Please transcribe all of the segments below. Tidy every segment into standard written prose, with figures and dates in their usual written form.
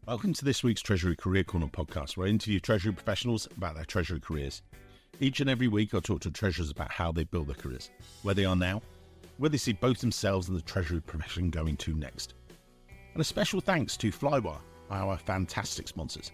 Welcome to this week's Treasury Career Corner podcast, where I interview Treasury professionals about their Treasury careers. Each and every week, I talk to treasurers about how they build their careers, where they are now, where they see both themselves and the Treasury profession going to next. And a special thanks to Flywire, our fantastic sponsors.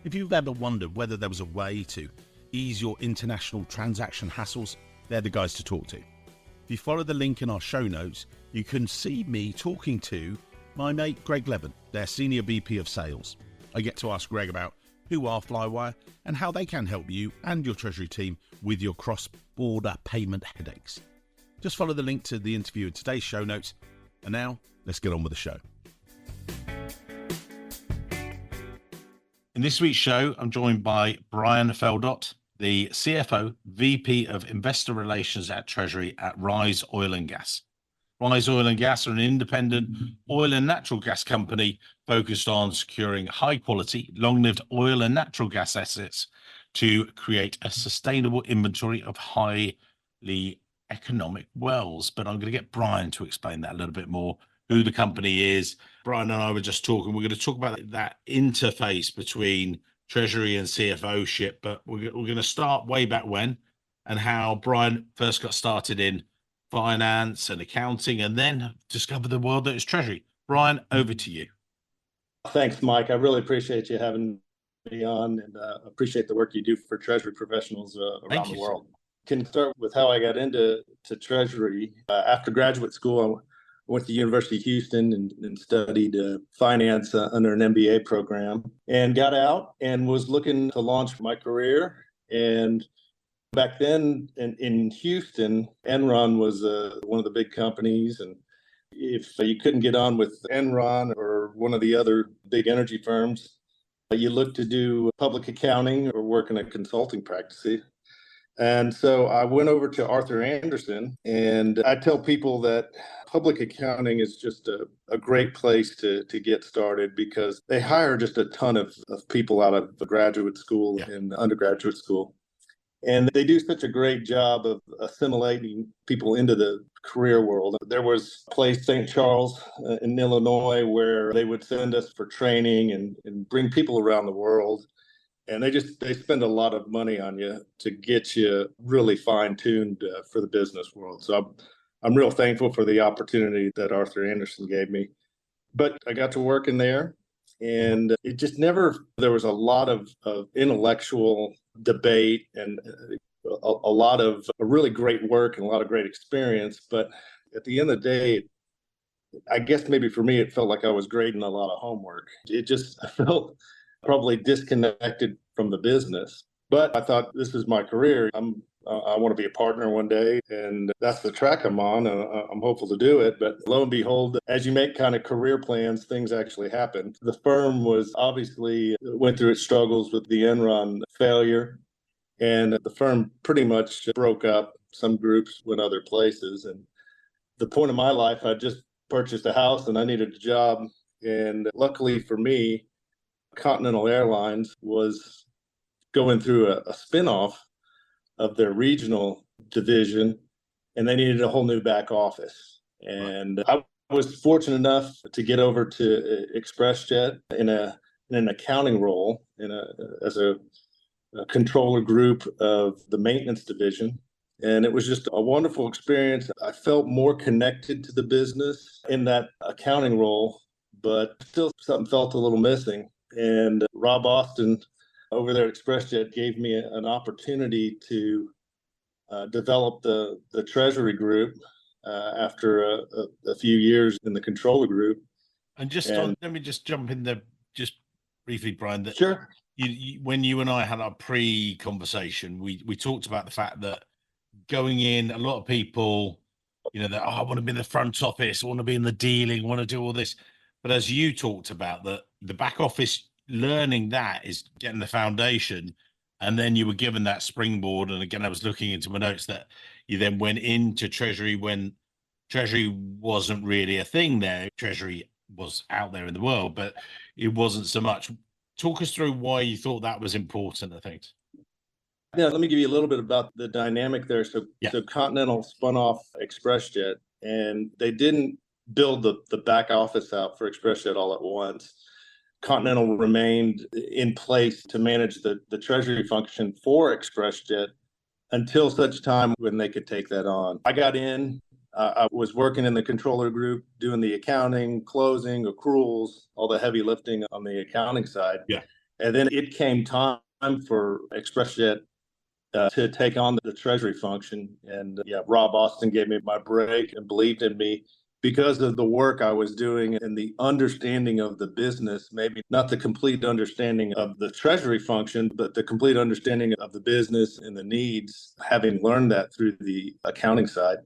If you've ever wondered whether there was a way to ease your international transaction hassles, they're the guys to talk to. If you follow the link in our show notes, you can see me talking to my mate Greg Levin, their Senior VP of Sales. I get to ask Greg about who are Flywire and how they can help you and your Treasury team with your cross-border payment headaches. Just follow the link to the interview in today's show notes. And now, let's get on with the show. In this week's show, I'm joined by Brian Feldott, the CFO, VP of Investor Relations at Treasury at Rise Oil and Gas. Rise Oil and Gas are an independent oil and natural gas company focused on securing high-quality, long-lived oil and natural gas assets to create a sustainable inventory of highly economic wells. But I'm going to get Brian to explain that a little bit more, who the company is. Brian and I were just talking. We're going to talk about that interface between Treasury and CFOship, but we're going to start way back when and how Brian first got started in finance and accounting, and then discover the world that is Treasury. Brian, over to you. Thanks, Mike. I really appreciate you having me on, and appreciate the work you do for Treasury professionals around the world. Can start with how I got into Treasury. After graduate school, I went to the University of Houston and studied finance under an MBA program, and got out and was looking to launch my career. And back then in Houston, Enron was one of the big companies. And if you couldn't get on with Enron or one of the other big energy firms, you looked to do public accounting or work in a consulting practice. And so I went over to Arthur Andersen, and I tell people that public accounting is just a great place to get started, because they hire just a ton of people out of graduate school and undergraduate school. And they do such a great job of assimilating people into the career world. There was a place, St. Charles in Illinois, where they would send us for training and bring people around the world. And they spend a lot of money on you to get you really fine-tuned for the business world. So I'm real thankful for the opportunity that Arthur Andersen gave me. But I got to work in there, and it just there was a lot of intellectual debate and a lot of really great work and a lot of great experience. But at the end of the day, I guess maybe for me, it felt like I was grading a lot of homework. I felt probably disconnected from the business. But I thought, this is my career. I want to be a partner one day, and that's the track I'm on. I'm hopeful to do it. But lo and behold, as you make kind of career plans, things actually happen. The firm went through its struggles with the Enron failure, and the firm pretty much broke up. Some groups went other places. And the point of my life, I just purchased a house and I needed a job. And luckily for me, Continental Airlines was going through a spinoff of their regional division, and they needed a whole new back office. And I was fortunate enough to get over to ExpressJet in an accounting role as a controller group of the maintenance division. And it was just a wonderful experience. I felt more connected to the business in that accounting role, but still something felt a little missing. And Rob Austin over there at ExpressJet gave me an opportunity to develop the Treasury group after a few years in the controller group. And let me just jump in there just briefly, Brian. Sure. When you and I had our pre-conversation, we talked about the fact that going in, a lot of people, I want to be in the front office, I want to be in the dealing, I want to do all this. But as you talked about, the back office, learning that is getting the foundation, and then you were given that springboard. And again, I was looking into my notes that you then went into Treasury when Treasury wasn't really a thing there. Treasury was out there in the world, but it wasn't so much. Talk us through why you thought that was important, I think. Yeah, let me give you a little bit about the dynamic there. So Continental spun off ExpressJet, and they didn't build the back office out for ExpressJet all at once. Continental remained in place to manage the treasury function for ExpressJet until such time when they could take that on. I got in, I was working in the controller group, doing the accounting, closing, accruals, all the heavy lifting on the accounting side. Yeah. And then it came time for ExpressJet to take on the treasury function. And Rob Austin gave me my break and believed in me because of the work I was doing and the understanding of the business, maybe not the complete understanding of the treasury function, but the complete understanding of the business and the needs, having learned that through the accounting side,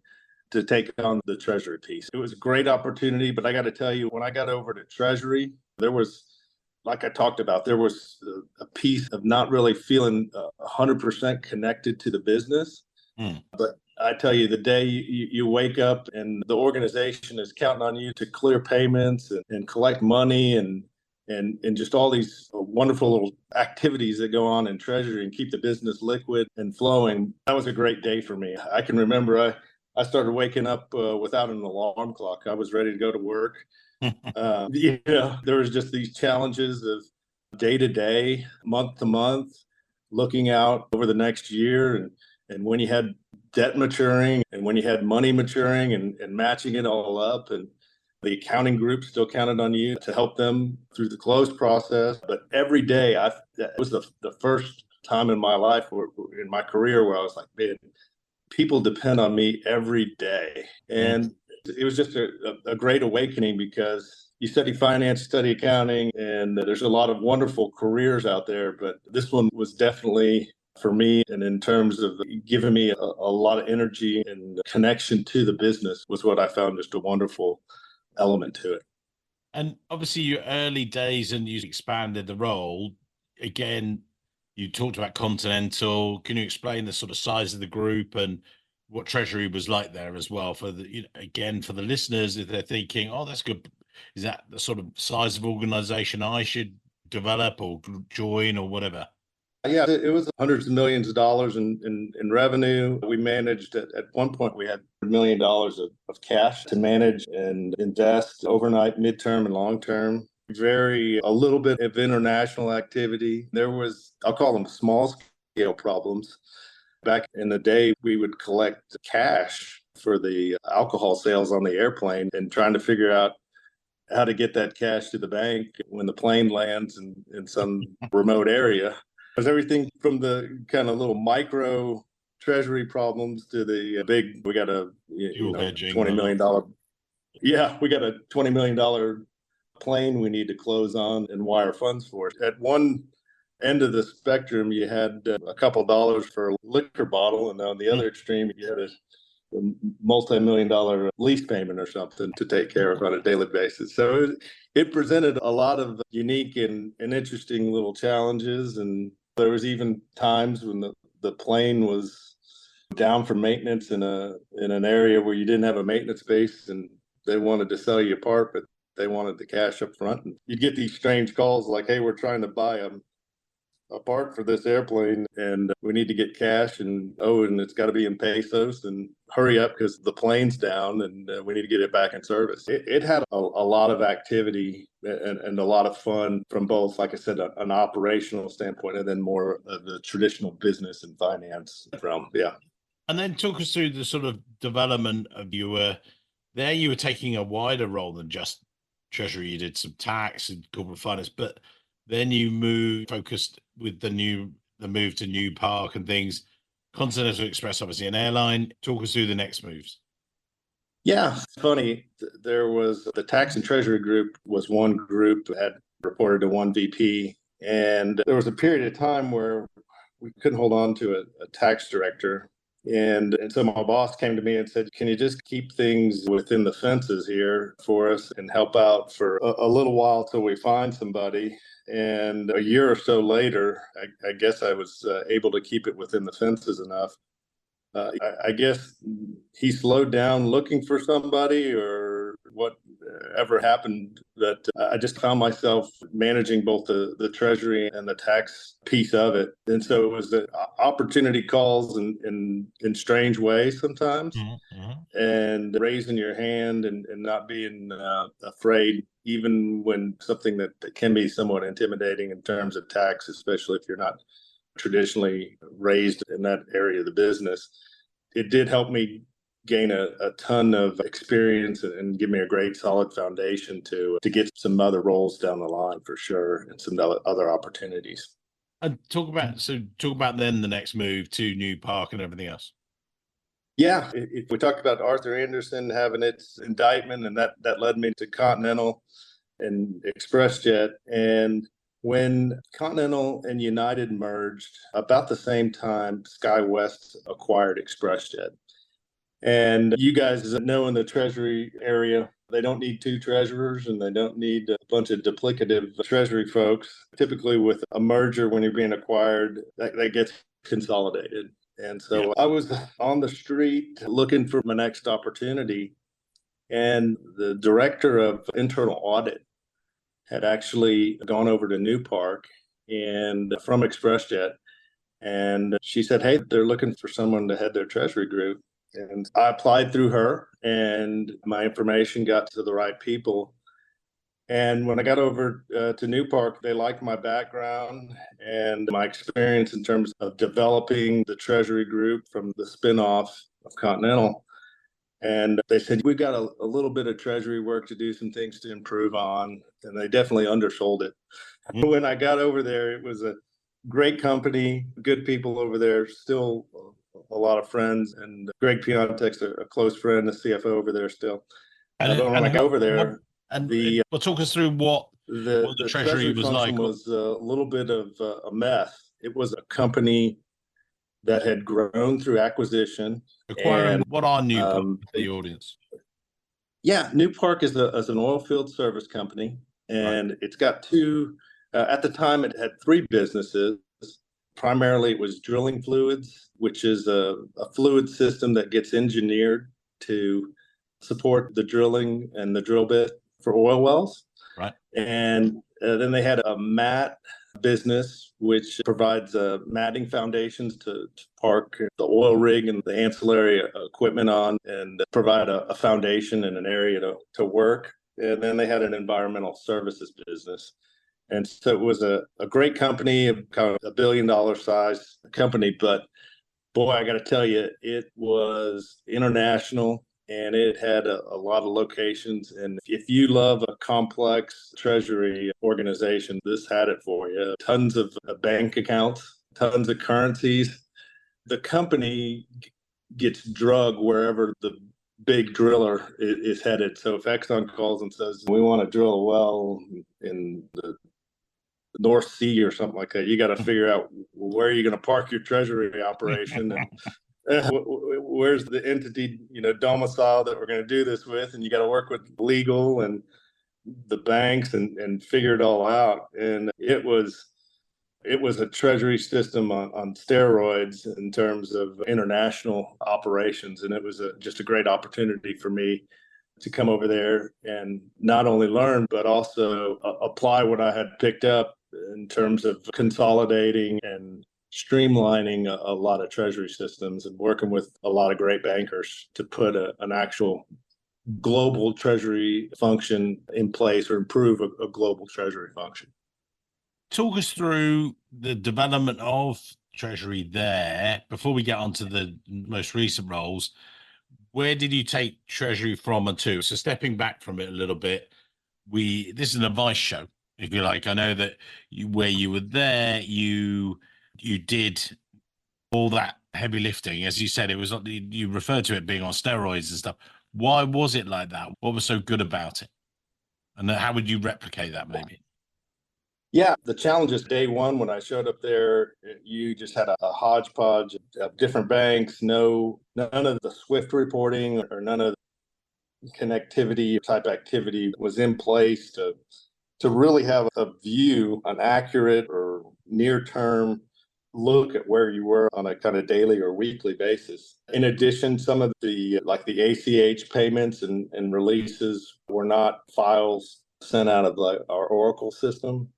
to take on the treasury piece. It was a great opportunity, but I got to tell you, when I got over to treasury, there was, like I talked about, there was a piece of not really feeling 100% connected to the business. But I tell you, the day you wake up and the organization is counting on you to clear payments and collect money and just all these wonderful little activities that go on in treasury and keep the business liquid and flowing, that was a great day for me. I can remember I started waking up without an alarm clock. I was ready to go to work. There was just these challenges of day to day, month to month, looking out over the next year, and when you had debt maturing and when you had money maturing and matching it all up, and the accounting group still counted on you to help them through the close process. But every day, it was the first time in my life or in my career where I was like, man, people depend on me every day. And it was just a great awakening, because you study finance, study accounting, and there's a lot of wonderful careers out there. But this one was definitely for me, and in terms of giving me a lot of energy and connection to the business, was what I found just a wonderful element to it. And obviously your early days and you expanded the role. Again, you talked about Continental. Can you explain the sort of size of the group and what Treasury was like there as well, for the, again, for the listeners, if they're thinking, oh, that's good, is that the sort of size of organization I should develop or join or whatever? Yeah, it was hundreds of millions of dollars in revenue. We managed at one point, we had $1 million of cash to manage and invest overnight, midterm, and long term. A little bit of international activity. There was, I'll call them small scale problems. Back in the day, we would collect cash for the alcohol sales on the airplane and trying to figure out how to get that cash to the bank when the plane lands in some remote area. There's everything from the kind of little micro treasury problems to the big, we got a $20 million. Yeah, we got a $20 million plane we need to close on and wire funds for. At one end of the spectrum, you had a couple dollars for a liquor bottle, and on the other extreme, you had a multi-million-dollar lease payment or something to take care of on a daily basis. So it presented a lot of unique and interesting little challenges. And there was even times when the plane was down for maintenance in an area where you didn't have a maintenance base, and they wanted to sell you a part, but they wanted the cash up front. And you'd get these strange calls like, hey, we're trying to buy a part for this airplane and we need to get cash, and it's got to be in pesos, and hurry up because the plane's down and we need to get it back in service. It had a lot of activity and a lot of fun from both, like I said, an operational standpoint and then more of the traditional business and finance realm. Yeah. And then talk us through the sort of development of you were taking a wider role than just treasury. You did some tax and corporate finance, but then you focused with the move to New Park and things. Continental Express, obviously an airline. Talk us through the next moves. Yeah, it's funny. There was the tax and treasury group was one group that had reported to one VP. And there was a period of time where we couldn't hold on to a tax director. And so my boss came to me and said, can you just keep things within the fences here for us and help out for a little while till we find somebody? And a year or so later, I guess I was able to keep it within the fences enough. I guess he slowed down looking for somebody, or what? ever happened that I just found myself managing both the Treasury and the tax piece of it. And so it was the opportunity calls in strange ways sometimes, and raising your hand and not being afraid, even when something that can be somewhat intimidating in terms of tax, especially if you're not traditionally raised in that area of the business. It did help me gain a ton of experience and give me a great solid foundation to get some other roles down the line for sure, and some other opportunities. And talk about then the next move to New Park and everything else. Yeah, if we talked about Arthur Andersen having its indictment, and that led me to Continental and ExpressJet. And when Continental and United merged, about the same time, SkyWest acquired ExpressJet. And you guys know in the Treasury area, they don't need two treasurers and they don't need a bunch of duplicative Treasury folks. Typically with a merger, when you're being acquired, that gets consolidated. And so I was on the street looking for my next opportunity. And the director of internal audit had actually gone over to New Park and from ExpressJet. And she said, hey, they're looking for someone to head their Treasury group. And I applied through her, and my information got to the right people. And when I got over to New Park, they liked my background and my experience in terms of developing the Treasury group from the spinoff of Continental. And they said, we've got a little bit of Treasury work to do, some things to improve on. And they definitely undersold it. When I got over there, it was a great company, good people over there, still a lot of friends. And Greg Piontek's a close friend, the CFO over there still. But when I got over there, well, talk us through what the Treasury was like. Was a little bit of a mess. It was a company that had grown through acquisition. Acquiring, what are New Park for the audience? Yeah, New Park is an oil field service company, and it's got two. At the time, it had three businesses. Primarily, it was drilling fluids, which is a fluid system that gets engineered to support the drilling and the drill bit for oil wells. Right. And then they had a mat business, which provides matting foundations to park the oil rig and the ancillary equipment on, and provide a foundation and an area to work. And then they had an environmental services business. And so it was a great company, kind of $1 billion size company. But boy, I got to tell you, it was international. And it had a lot of locations. And if you love a complex Treasury organization, this had it for you. Tons of bank accounts, tons of currencies. The company gets drug wherever the big driller is headed. So if Exxon calls and says, we want to drill a well in the North Sea or something like that, you got to figure out where you're going to park your Treasury operation. And where's the entity, domicile that we're going to do this with? And you got to work with legal and the banks and figure it all out. And it was a Treasury system on steroids in terms of international operations. And it was just a great opportunity for me to come over there and not only learn, but also apply what I had picked up in terms of consolidating and streamlining a lot of Treasury systems and working with a lot of great bankers to put an actual global Treasury function in place, or improve a global Treasury function. Talk us through the development of Treasury there before we get onto the most recent roles. Where did you take Treasury from and to? So stepping back from it a little bit, this is an advice show, if you like. I know that where you were there, you did all that heavy lifting. As you said, it was, you referred to it being on steroids and stuff. Why was it like that? What was so good about it? And how would you replicate that maybe? Yeah, the challenges day one when I showed up there, you just had a hodgepodge of different banks, none of the SWIFT reporting or none of the connectivity type activity was in place to really have a view, an accurate or near-term look at where you were on a kind of daily or weekly basis. In addition, some of the like the ACH payments and releases were not files sent out of our Oracle system.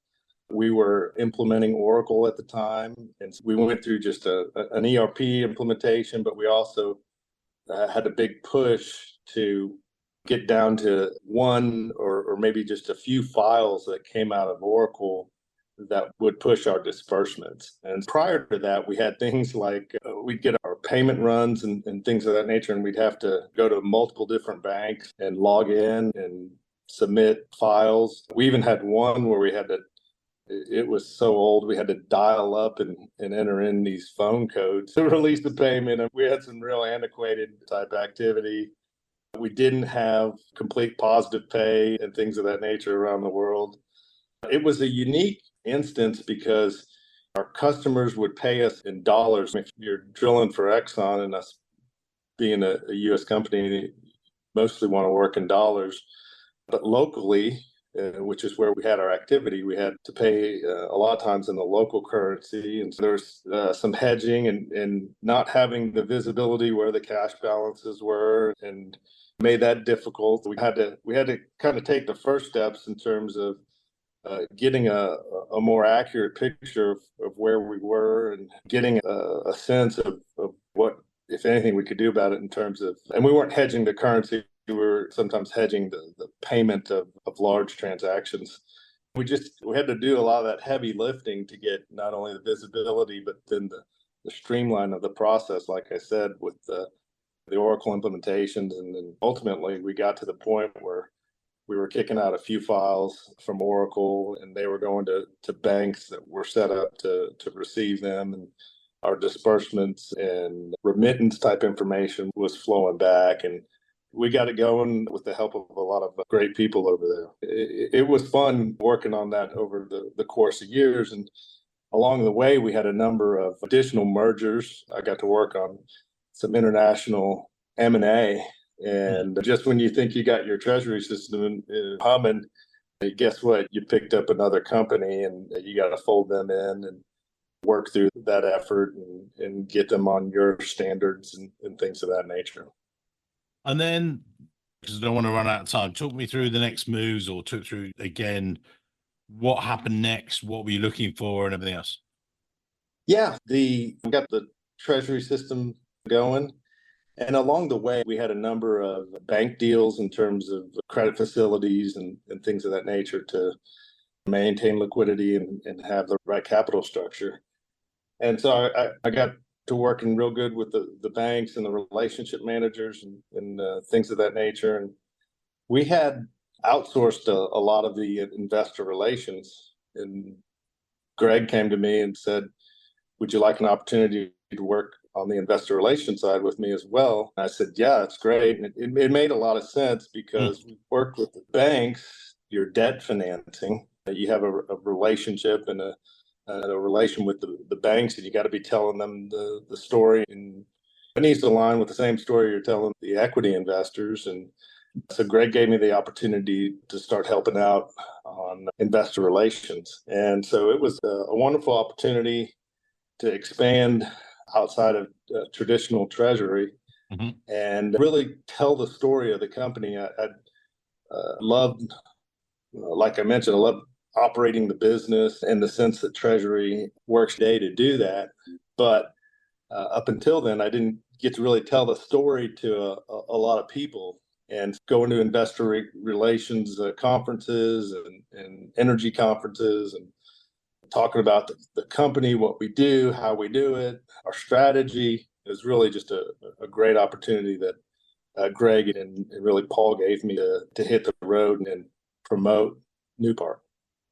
We were implementing Oracle at the time, and so we went through just an ERP implementation, but we also had a big push to get down to one or maybe just a few files that came out of Oracle that would push our disbursements. And prior to that, we had things like we'd get our payment runs and things of that nature, and we'd have to go to multiple different banks and log in and submit files. We even had one where we had to, it was so old, we had to dial up and enter in these phone codes to release the payment. And we had some real antiquated type activity. We didn't have complete positive pay and things of that nature around the world. It was a unique instance because our customers would pay us in dollars. If you're drilling for Exxon, and us being a U.S. company, mostly want to work in dollars. But locally, which is where we had our activity, we had to pay a lot of times in the local currency. And so there's some hedging and not having the visibility where the cash balances were, and made that difficult. We had to kind of take the first steps in terms of getting a more accurate picture of where we were and getting a sense of what, if anything, we could do about it in terms of, and we weren't hedging the currency, we were sometimes hedging the payment of large transactions. We had to do a lot of that heavy lifting to get not only the visibility, but then the streamline of the process, like I said, with the Oracle implementations. And then ultimately we got to the point where we were kicking out a few files from Oracle, and they were going to banks that were set up to receive them. And our disbursements and remittance type information was flowing back. And we got it going with the help of a lot of great people over there. It was fun working on that over the course of years. And along the way, we had a number of additional mergers. I got to work on some international M&A. And just when you think you got your treasury system humming, guess what? You picked up another company, and you got to fold them in and work through that effort and get them on your standards and things of that nature. And then, because I don't want to run out of time, talk me through the next moves, or talk through again what happened next, what were you looking for, and everything else. Yeah, we got the treasury system going. And along the way, we had a number of bank deals in terms of credit facilities and things of that nature to maintain liquidity and have the right capital structure. And so I got to working real good with the banks and the relationship managers and things of that nature. And we had outsourced a lot of the investor relations. And Greg came to me and said, would you like an opportunity to work on the investor relations side with me as well? And I said, yeah, it's great. And it made a lot of sense because we worked with the banks, your debt financing, you have a relationship and a relation with the banks, and you got to be telling them the story, and it needs to align with the same story you're telling the equity investors. And so Greg gave me the opportunity to start helping out on investor relations. And so it was a wonderful opportunity to expand outside of traditional treasury and really tell the story of the company. I loved, like I mentioned, I love operating the business in the sense that treasury works today to do that. But up until then, I didn't get to really tell the story to a lot of people. And going to investor relations conferences and energy conferences and talking about the company, what we do, how we do it, our strategy, is really just a great opportunity that Greg and really Paul gave me to hit the road and promote Newpark.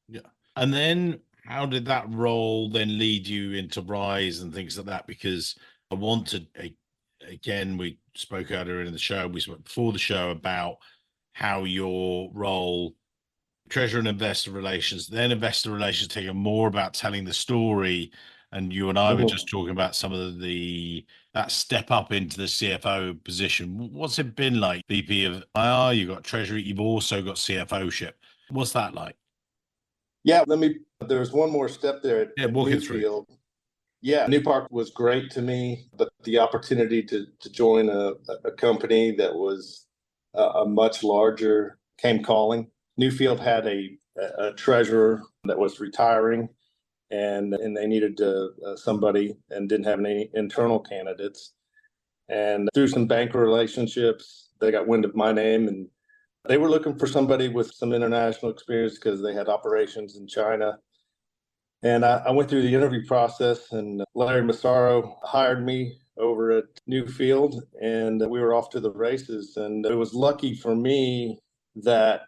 Yeah. And then how did that role then lead you into Rise and things like that? Because I wanted, again, we spoke earlier in the show, we spoke before the show about how your role, treasury and investor relations, then investor relations, taking more about telling the story. And you and I were just talking about some of that step up into the CFO position. What's it been like? VP of IR, you've got treasury, you've also got CFOship. What's that like? Yeah, there's one more step there at walk it through. Yeah, New Park was great to me, but the opportunity to join a company that was a much larger came calling. Newfield had a treasurer that was retiring, and they needed somebody and didn't have any internal candidates. And through some banker relationships, they got wind of my name, and they were looking for somebody with some international experience because they had operations in China. And I went through the interview process, and Larry Massaro hired me over at Newfield, and we were off to the races. And it was lucky for me that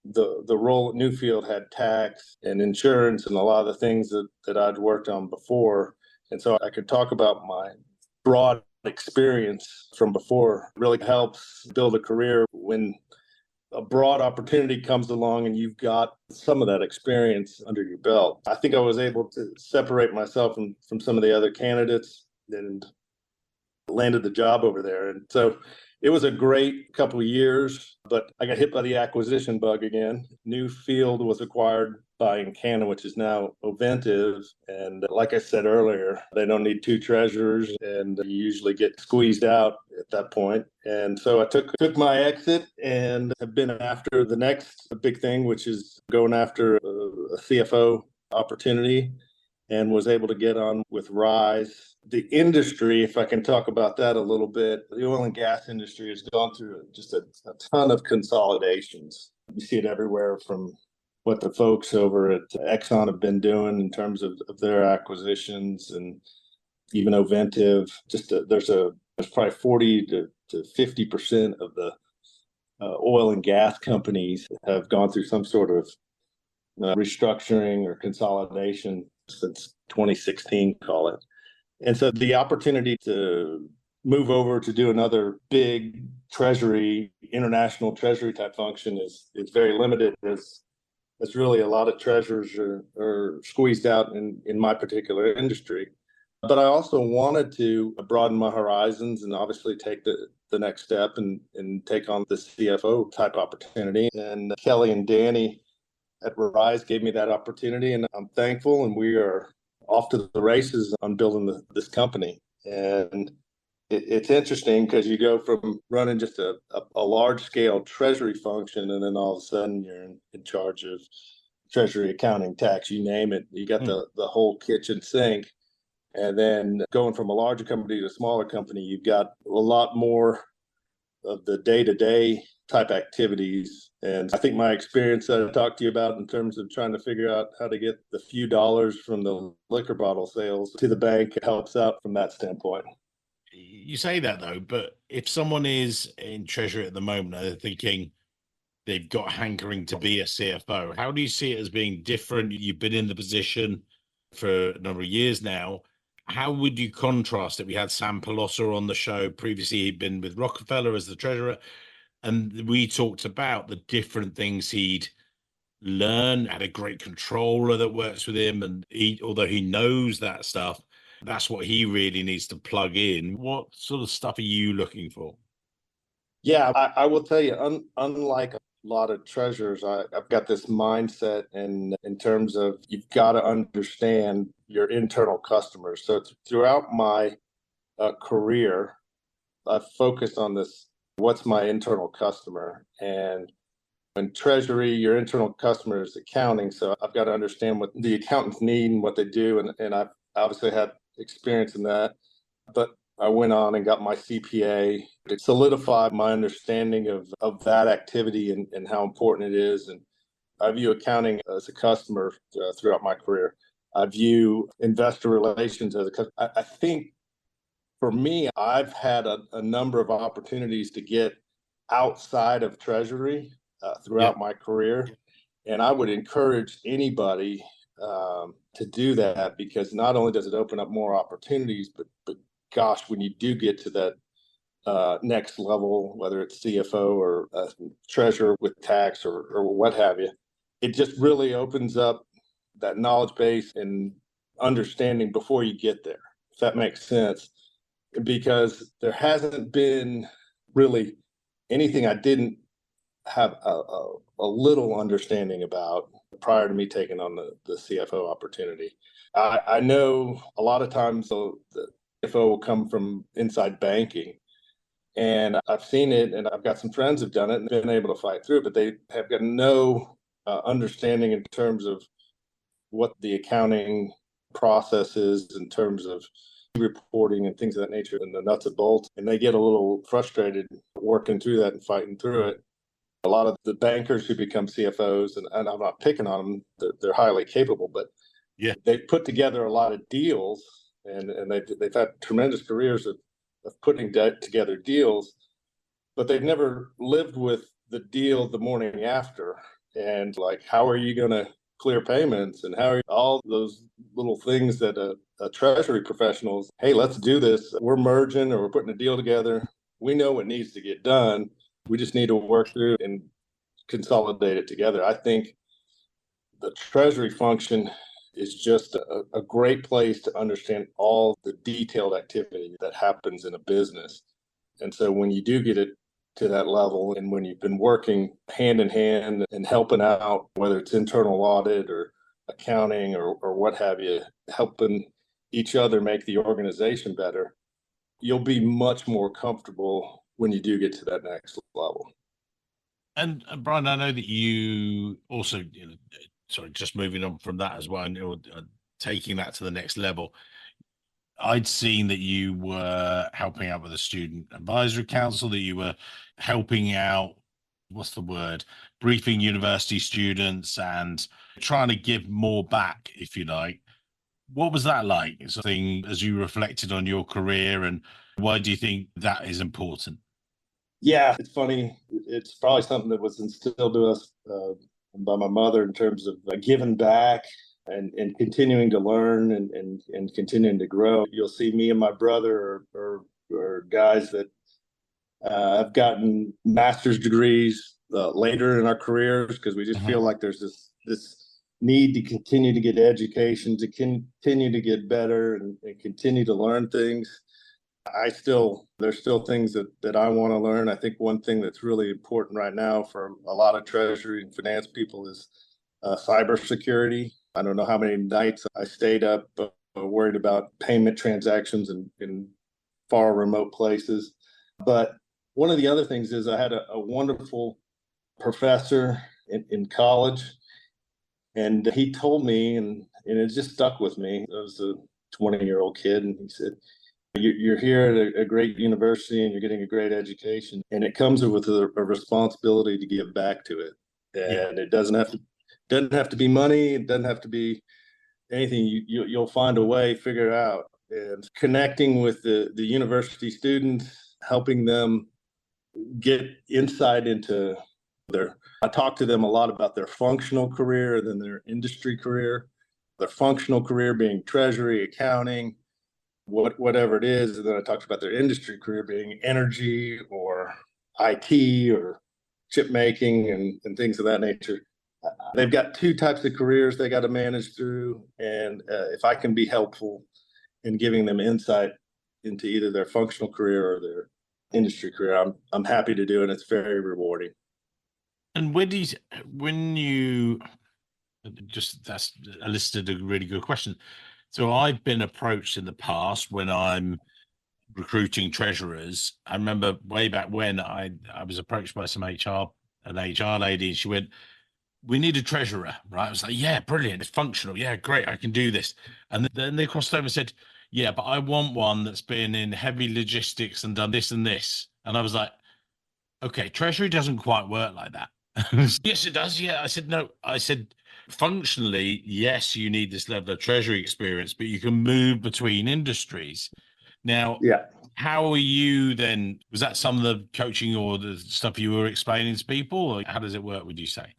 the role at Newfield had tax and insurance and a lot of the things that I'd worked on before. And so I could talk about my broad experience from before. It really helps build a career when a broad opportunity comes along and you've got some of that experience under your belt. I think I was able to separate myself from some of the other candidates and landed the job over there. And so it was a great couple of years, but I got hit by the acquisition bug again. Newfield was acquired by Encana, which is now Oventive. And like I said earlier, they don't need two treasurers, and you usually get squeezed out at that point. And so I took my exit and have been after the next big thing, which is going after a CFO opportunity, and was able to get on with Rise. The industry, if I can talk about that a little bit, the oil and gas industry has gone through just a ton of consolidations. You see it everywhere, from what the folks over at Exxon have been doing in terms of their acquisitions, and even Oventive. There's probably 40 to 50% of the oil and gas companies have gone through some sort of restructuring or consolidation since 2016, call it. And so the opportunity to move over to do another big treasury, international treasury type function is very limited, as really a lot of treasurers are squeezed out in my particular industry. But I also wanted to broaden my horizons and obviously take the next step and take on the CFO type opportunity. And Kelly and Danny at Rise gave me that opportunity, and I'm thankful, and we are off to the races on building this company. And it's interesting because you go from running just a large scale treasury function, and then all of a sudden you're in charge of treasury, accounting, tax, you name it. You got the whole kitchen sink. And then going from a larger company to a smaller company, you've got a lot more of the day-to-day type activities. And I think my experience that I talked to you about in terms of trying to figure out how to get the few dollars from the liquor bottle sales to the bank helps out from that standpoint. You say that though, but if someone is in Treasury at the moment, they're thinking they've got hankering to be a CFO, how do you see it as being different? You've been in the position for a number of years now. How would you contrast it? We had Sam Pelossa on the show previously. He'd been with Rockefeller as the treasurer, and we talked about the different things he'd learn. Had a great controller that works with him, and although he knows that stuff, that's what he really needs to plug in. What sort of stuff are you looking for? Yeah, I will tell you, unlike a lot of treasurers, I've got this mindset in terms of you've got to understand your internal customers. So throughout my career, I've focused on this: what's my internal customer? And in treasury, your internal customer is accounting. So I've got to understand what the accountants need and what they do. And I've obviously had experience in that. But I went on and got my CPA to solidify my understanding of that activity and how important it is. And I view accounting as a customer throughout my career. I view investor relations as a customer. I think for me, I've had a number of opportunities to get outside of Treasury throughout my career. And I would encourage anybody to do that, because not only does it open up more opportunities, but gosh, when you do get to that next level, whether it's CFO or treasurer with tax or what have you, it just really opens up that knowledge base and understanding before you get there, if that makes sense. Because there hasn't been really anything I didn't have a little understanding about prior to me taking on the CFO opportunity. I know a lot of times the CFO will come from inside banking, and I've seen it, and I've got some friends who've done it and been able to fight through it, but they have got no understanding in terms of what the accounting process is in terms of reporting and things of that nature and the nuts and bolts. And they get a little frustrated working through that and fighting through it. A lot of the bankers who become CFOs, and I'm not picking on them, they're highly capable, but Yeah. they've put together a lot of deals, and they've had tremendous careers of putting together deals, but they've never lived with the deal the morning after. And like, how are you going to clear payments, and how are all those little things that a treasury professionals, hey, let's do this. We're merging or we're putting a deal together. We know what needs to get done. We just need to work through and consolidate it together. I think the treasury function is just a great place to understand all the detailed activity that happens in a business. And so when you do get it to that level, and when you've been working hand in hand and helping out, whether it's internal audit or accounting or what have you, helping each other make the organization better, you'll be much more comfortable when you do get to that next level. And Brian, I know that you also, sorry, just moving on from that as well, and taking that to the next level. I'd seen that you were helping out with a student advisory council, that you were helping out, what's the word, briefing university students and trying to give more back, if you like. What was that like? Something as you reflected on your career, and why do you think that is important? Yeah, it's funny. It's probably something that was instilled to us by my mother in terms of giving back and continuing to learn and continuing to grow. You'll see me and my brother are guys that have gotten master's degrees later in our careers because we just feel like there's this need to continue to get education, to continue to get better and continue to learn things. There's still things that I want to learn. I think one thing that's really important right now for a lot of treasury and finance people is cybersecurity. I don't know how many nights I stayed up worried about payment transactions in far remote places. But one of the other things is I had a wonderful professor in college, and he told me, and it just stuck with me. I was a 20-year-old kid, and he said, you're here at a great university and you're getting a great education, and it comes with a responsibility to give back to it. And it doesn't have to be money. It doesn't have to be anything. You'll find a way, figure it out. And connecting with the university students, helping them get insight into I talk to them a lot about their functional career than their industry career. Their functional career being treasury, accounting, whatever it is. And then I talked about their industry career being energy or IT or chip making and things of that nature. They've got two types of careers they got to manage through. And if I can be helpful in giving them insight into either their functional career or their industry career, I'm happy to do it. It's very rewarding. And when you that's elicited a really good question. So I've been approached in the past when I'm recruiting treasurers. I remember way back when I was approached by an HR lady, and she went, "We need a treasurer," right? I was like, "Yeah, brilliant. It's functional. Yeah, great. I can do this." And then they crossed over and said, "Yeah, but I want one that's been in heavy logistics and done this and this." And I was like, "Okay, treasury doesn't quite work like that." Yes, it does. Yeah. I said, no, I said, functionally, yes, you need this level of treasury experience, but you can move between industries. Now, Yeah. how are you then? Was that some of the coaching or the stuff you were explaining to people? Or how does it work, would you say?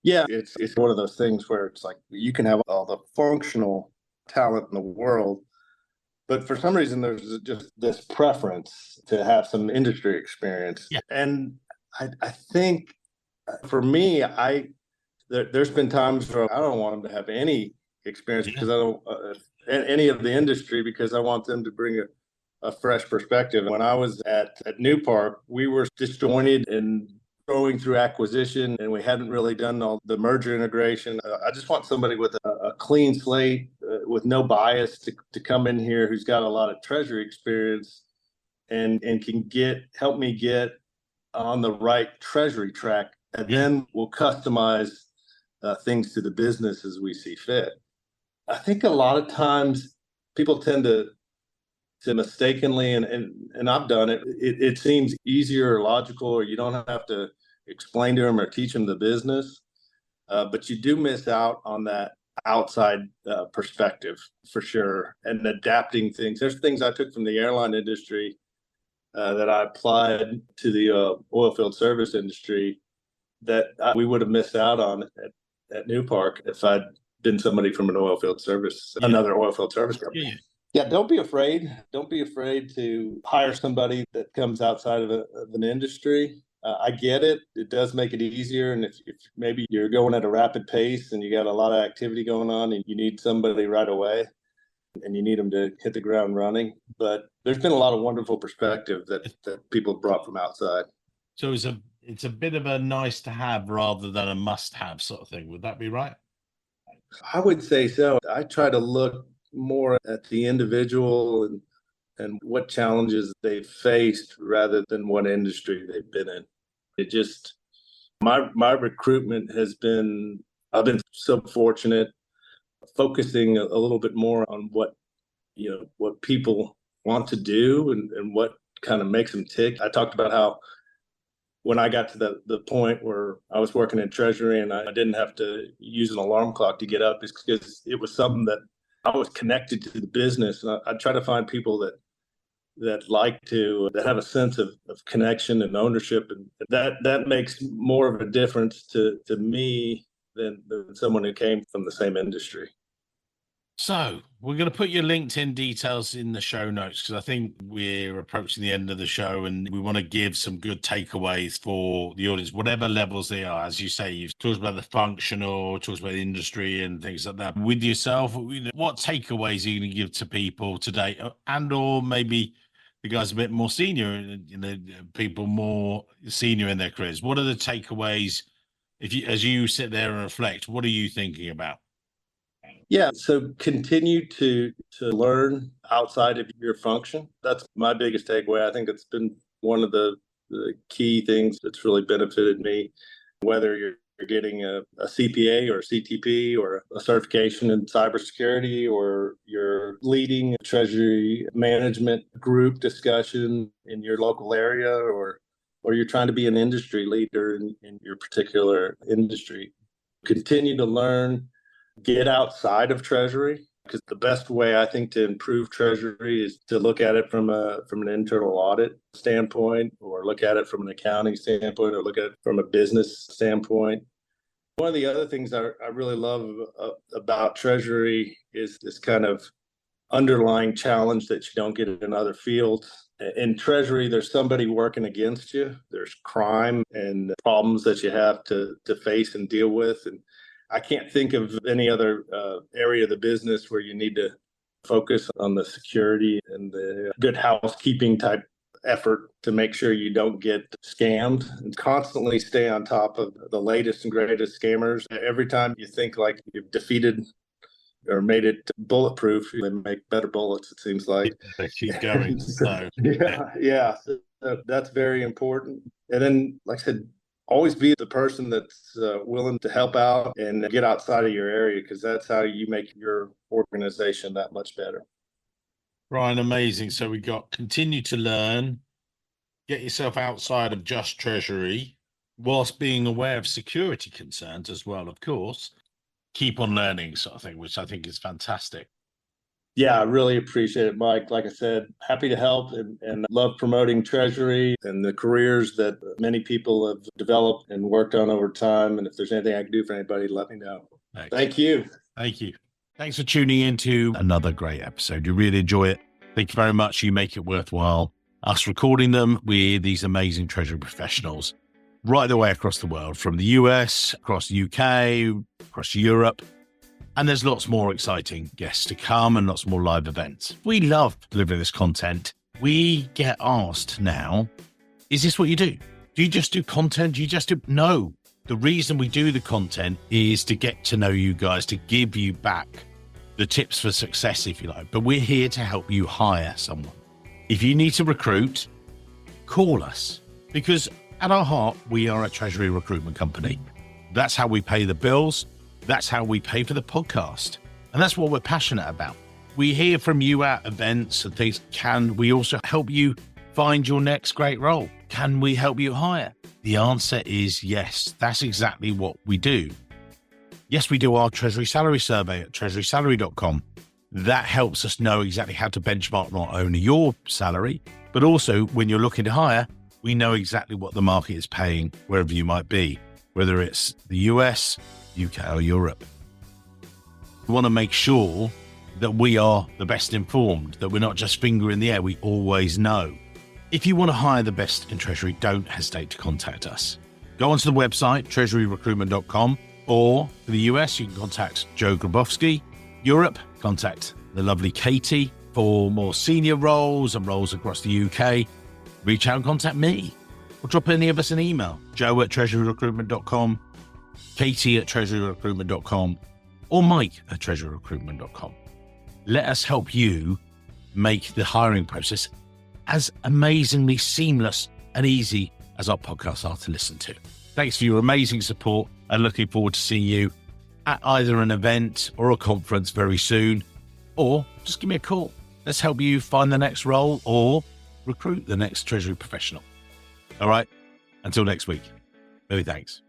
Yeah, it's one of those things where it's like you can have all the functional talent in the world, but for some reason there's just this preference to have some industry experience. Yeah. And I think for me, there's been times where I don't want them to have any experience because I don't any of the industry, because I want them to bring a fresh perspective. When I was at New Park, we were disjointed and going through acquisition, and we hadn't really done all the merger integration. I just want somebody with a clean slate with no bias to come in here who's got a lot of treasury experience and can help me get on the right treasury track, and then we'll customize things to the business as we see fit. I think a lot of times people tend to mistakenly, and I've done it, it seems easier or logical, or you don't have to explain to them or teach them the business, but you do miss out on that outside perspective for sure, and adapting things. There's things I took from the airline industry that I applied to the oil field service industry that we would have missed out on at New Park if I'd been somebody from an oil field service, another oil field service company. Yeah, don't be afraid. Don't be afraid to hire somebody that comes outside of an industry. I get it. It does make it easier. And if maybe you're going at a rapid pace and you got a lot of activity going on and you need somebody right away and you need them to hit the ground running. But there's been a lot of wonderful perspective that people have brought from outside. So it's a bit of a nice to have rather than a must have sort of thing. Would that be right? I would say so. I try to look more at the individual and what challenges they've faced rather than what industry they've been in. It just, my recruitment has been, I've been so fortunate, focusing a little bit more on what people want to do and what kind of makes them tick. I talked about how when I got to the point where I was working in Treasury and I didn't have to use an alarm clock to get up, is because it was something that I was connected to the business. And I try to find people that have a sense of connection and ownership, and that makes more of a difference to me than someone who came from the same industry. So we're going to put your LinkedIn details in the show notes, because I think we're approaching the end of the show and we want to give some good takeaways for the audience, whatever levels they are. As you say, you've talked about the functional, talked about the industry and things like that. With yourself, what takeaways are you going to give to people today, and or maybe the guys a bit more senior, people more senior in their careers? What are the takeaways as you sit there and reflect? What are you thinking about? Yeah, so continue to learn outside of your function. That's my biggest takeaway. I think it's been one of the key things that's really benefited me, whether you're getting a CPA or a CTP or a certification in cybersecurity, or you're leading a treasury management group discussion in your local area, or you're trying to be an industry leader in your particular industry. Continue to learn. Get outside of Treasury, because the best way I think to improve Treasury is to look at it from an internal audit standpoint, or look at it from an accounting standpoint, or look at it from a business standpoint. One of the other things I really love about Treasury is this kind of underlying challenge that you don't get in other fields. In Treasury, there's somebody working against you. There's crime and problems that you have to face and deal with. And I can't think of any other area of the business where you need to focus on the security and the good housekeeping type effort to make sure you don't get scammed, and constantly stay on top of the latest and greatest scammers. Every time you think like you've defeated or made it bulletproof, they make better bullets, it seems like. They keep going. So yeah. So that's very important. And then, like I said, always be the person that's willing to help out and get outside of your area, because that's how you make your organization that much better. Brian, amazing. So we got continue to learn, get yourself outside of just Treasury, whilst being aware of security concerns as well, of course. Keep on learning sort of thing, which I think is fantastic. Yeah, I really appreciate it, Mike. Like I said, happy to help and love promoting Treasury and the careers that many people have developed and worked on over time. And if there's anything I can do for anybody, let me know. Thanks. Thank you. Thank you. Thanks for tuning in to another great episode. You really enjoy it. Thank you very much. You make it worthwhile. Us recording them with these amazing Treasury professionals right the way across the world, from the US, across the UK, across Europe. And there's lots more exciting guests to come and lots more live events. We love delivering this content. We get asked now, is this what you do? Do you just do content? Do you just do? No. The reason we do the content is to get to know you guys, to give you back the tips for success, if you like, but we're here to help you hire someone. If you need to recruit, call us, because at our heart, we are a Treasury recruitment company. That's how we pay the bills. That's how we pay for the podcast. And that's what we're passionate about. We hear from you at events and things. Can we also help you find your next great role? Can we help you hire? The answer is yes. That's exactly what we do. Yes, we do our Treasury salary survey at treasurysalary.com. That helps us know exactly how to benchmark not only your salary, but also when you're looking to hire, we know exactly what the market is paying wherever you might be, whether it's the US, UK, or Europe. We want to make sure that we are the best informed, that we're not just finger in the air. We always know. If you want to hire the best in Treasury, don't hesitate to contact us. Go onto the website, treasuryrecruitment.com, or for the US, you can contact Joe Grabowski. Europe, contact the lovely Katie. For more senior roles and roles across the UK, reach out and contact me. Or drop any of us an email, joe@treasuryrecruitment.com, katie@treasuryrecruitment.com, or mike@treasuryrecruitment.com. Let us help you make the hiring process as amazingly seamless and easy as our podcasts are to listen to. Thanks for your amazing support, and looking forward to seeing you at either an event or a conference very soon, or just give me a call. Let's help you find the next role or recruit the next Treasury professional. All right. Until next week. Many thanks.